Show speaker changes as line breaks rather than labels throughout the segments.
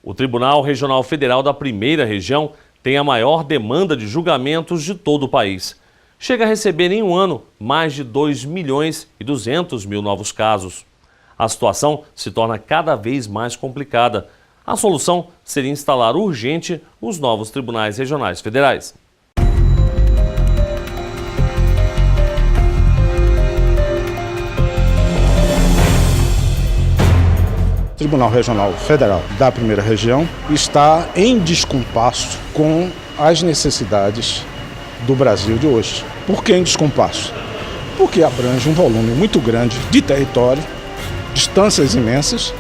O Tribunal Regional Federal da Primeira Região tem a maior demanda de julgamentos de todo o país. Chega a receber em um ano mais de 2.200.000 novos casos. A situação se torna cada vez mais complicada. A solução seria instalar urgente os novos tribunais regionais federais.
O Tribunal Regional Federal da Primeira Região está em descompasso com as necessidades do Brasil de hoje. Por que em descompasso? Porque abrange um volume muito grande de território, distâncias imensas,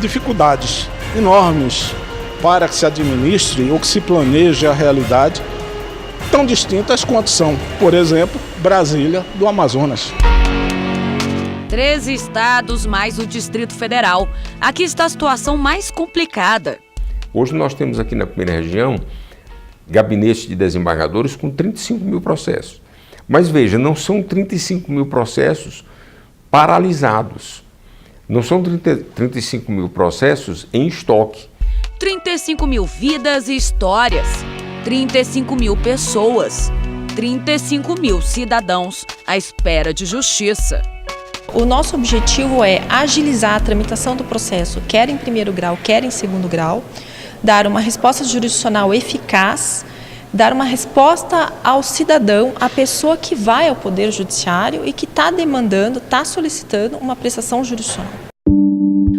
dificuldades enormes para que se administre ou que se planeje a realidade, tão distintas quanto são, por exemplo, Brasília do Amazonas.
13 estados mais o Distrito Federal. Aqui está a situação mais complicada.
Hoje nós temos aqui na Primeira Região gabinetes de desembargadores com 35 mil processos. Mas veja, não são 35 mil processos paralisados. Não são 35 mil processos em estoque.
35 mil vidas e histórias. 35 mil pessoas. 35 mil cidadãos à espera de justiça.
O nosso objetivo é agilizar a tramitação do processo, quer em primeiro grau, quer em segundo grau, dar uma resposta jurisdicional eficaz, dar uma resposta ao cidadão, à pessoa que vai ao Poder Judiciário e que está demandando, está solicitando uma prestação jurisdicional.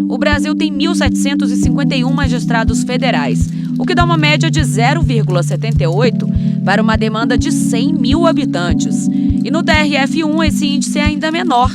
O Brasil tem 1.751 magistrados federais, o que dá uma média de 0,78 para uma demanda de 100 mil habitantes. E no TRF1 esse índice é ainda menor.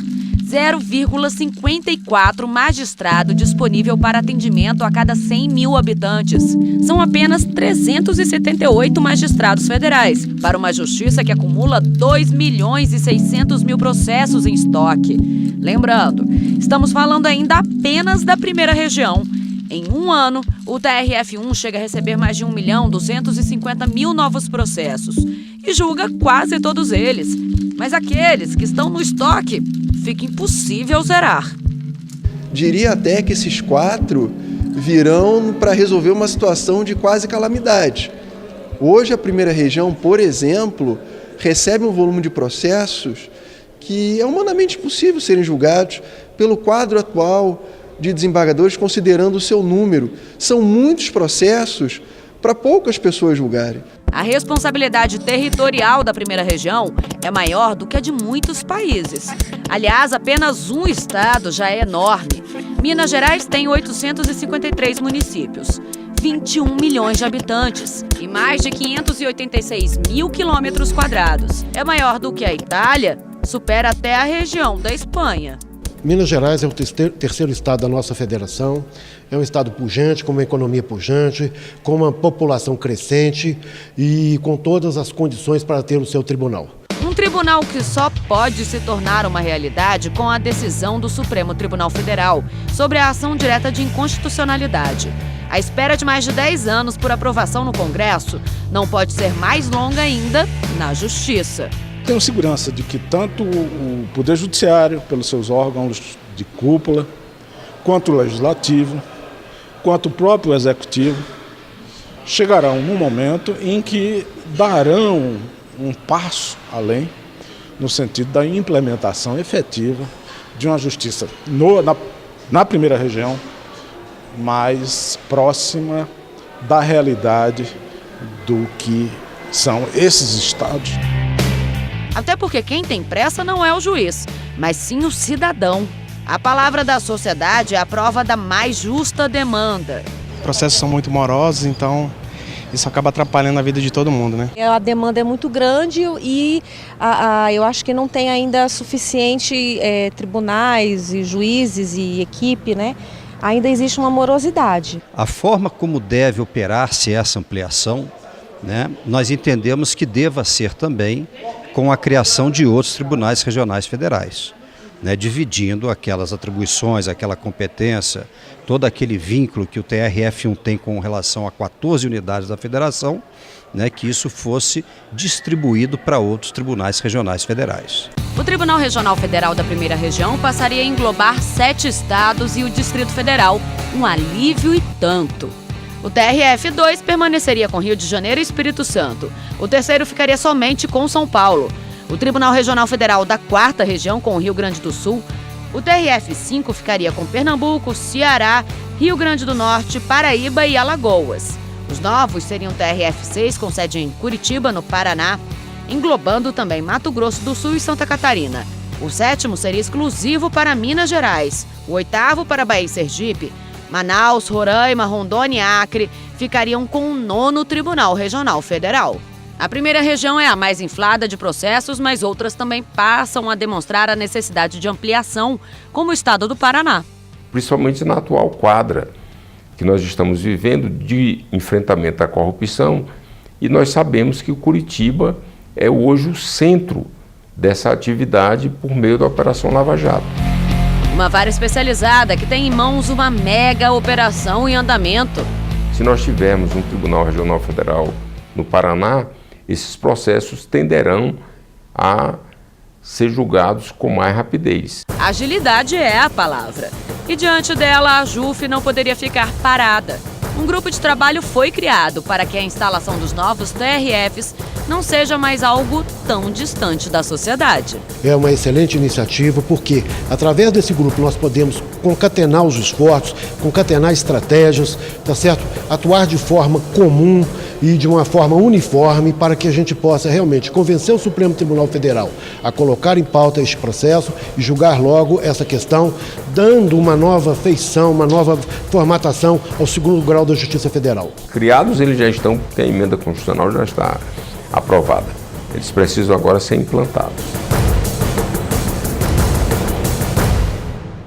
0,54 magistrado disponível para atendimento a cada 100 mil habitantes. São apenas 378 magistrados federais, para uma justiça que acumula 2.600.000 processos em estoque. Lembrando, estamos falando ainda apenas da Primeira Região. Em um ano, o TRF1 chega a receber mais de 1.250.000 novos processos e julga quase todos eles. Mas aqueles que estão no estoque, fica impossível zerar.
Diria até que esses 4 virão para resolver uma situação de quase calamidade. Hoje a Primeira Região, por exemplo, recebe um volume de processos que é humanamente impossível serem julgados pelo quadro atual de desembargadores, considerando o seu número. São muitos processos para poucas pessoas julgarem.
A responsabilidade territorial da Primeira Região é maior do que a de muitos países. Aliás, apenas um estado já é enorme. Minas Gerais tem 853 municípios, 21 milhões de habitantes e mais de 586 mil quilômetros quadrados. É maior do que a Itália, supera até a região da Espanha.
Minas Gerais é o terceiro estado da nossa federação, é um estado pujante, com uma economia pujante, com uma população crescente e com todas as condições para ter o seu tribunal.
Um tribunal que só pode se tornar uma realidade com a decisão do Supremo Tribunal Federal sobre a ação direta de inconstitucionalidade. A espera de mais de 10 anos por aprovação no Congresso não pode ser mais longa ainda na Justiça.
Tenho segurança de que tanto o Poder Judiciário, pelos seus órgãos de cúpula, quanto o Legislativo, quanto o próprio Executivo, chegarão num momento em que darão um passo além no sentido da implementação efetiva de uma justiça na Primeira Região mais próxima da realidade do que são esses estados.
Até porque quem tem pressa não é o juiz, mas sim o cidadão. A palavra da sociedade é a prova da mais justa demanda.
Os processos são muito morosos, então isso acaba atrapalhando a vida de todo mundo, né?
A demanda é muito grande e eu acho que não tem ainda suficiente tribunais e juízes e equipe, né? Ainda existe uma morosidade.
A forma como deve operar-se essa ampliação, né, nós entendemos que deva ser também com a criação de outros tribunais regionais federais, né, dividindo aquelas atribuições, aquela competência, todo aquele vínculo que o TRF1 tem com relação a 14 unidades da federação, né, que isso fosse distribuído para outros tribunais regionais federais.
O Tribunal Regional Federal da Primeira Região passaria a englobar 7 estados e o Distrito Federal, um alívio e tanto. O TRF-2 permaneceria com Rio de Janeiro e Espírito Santo. O terceiro ficaria somente com São Paulo. O Tribunal Regional Federal da 4ª Região com o Rio Grande do Sul. O TRF-5 ficaria com Pernambuco, Ceará, Rio Grande do Norte, Paraíba e Alagoas. Os novos seriam o TRF-6 com sede em Curitiba, no Paraná, englobando também Mato Grosso do Sul e Santa Catarina. O 7º seria exclusivo para Minas Gerais. O 8º para Bahia e Sergipe. Manaus, Roraima, Rondônia e Acre ficariam com o 9º Tribunal Regional Federal. A primeira região é a mais inflada de processos, mas outras também passam a demonstrar a necessidade de ampliação, como o estado do Paraná.
Principalmente na atual quadra que nós estamos vivendo de enfrentamento à corrupção, e nós sabemos que o Curitiba é hoje o centro dessa atividade por meio da Operação Lava Jato.
Uma vara especializada que tem em mãos uma mega operação em andamento.
Se nós tivermos um Tribunal Regional Federal no Paraná, esses processos tenderão a ser julgados com mais rapidez.
Agilidade é a palavra. E diante dela, a JUF não poderia ficar parada. Um grupo de trabalho foi criado para que a instalação dos novos TRFs não seja mais algo tão distante da sociedade.
É uma excelente iniciativa porque, através desse grupo, nós podemos concatenar os esforços, concatenar estratégias, tá certo? Atuar de forma comum e de uma forma uniforme para que a gente possa realmente convencer o Supremo Tribunal Federal a colocar em pauta este processo e julgar logo essa questão, dando uma nova feição, uma nova formatação ao 2º grau da Justiça Federal.
Criados, eles já estão, porque a emenda constitucional já está aprovada. Eles precisam agora ser implantados.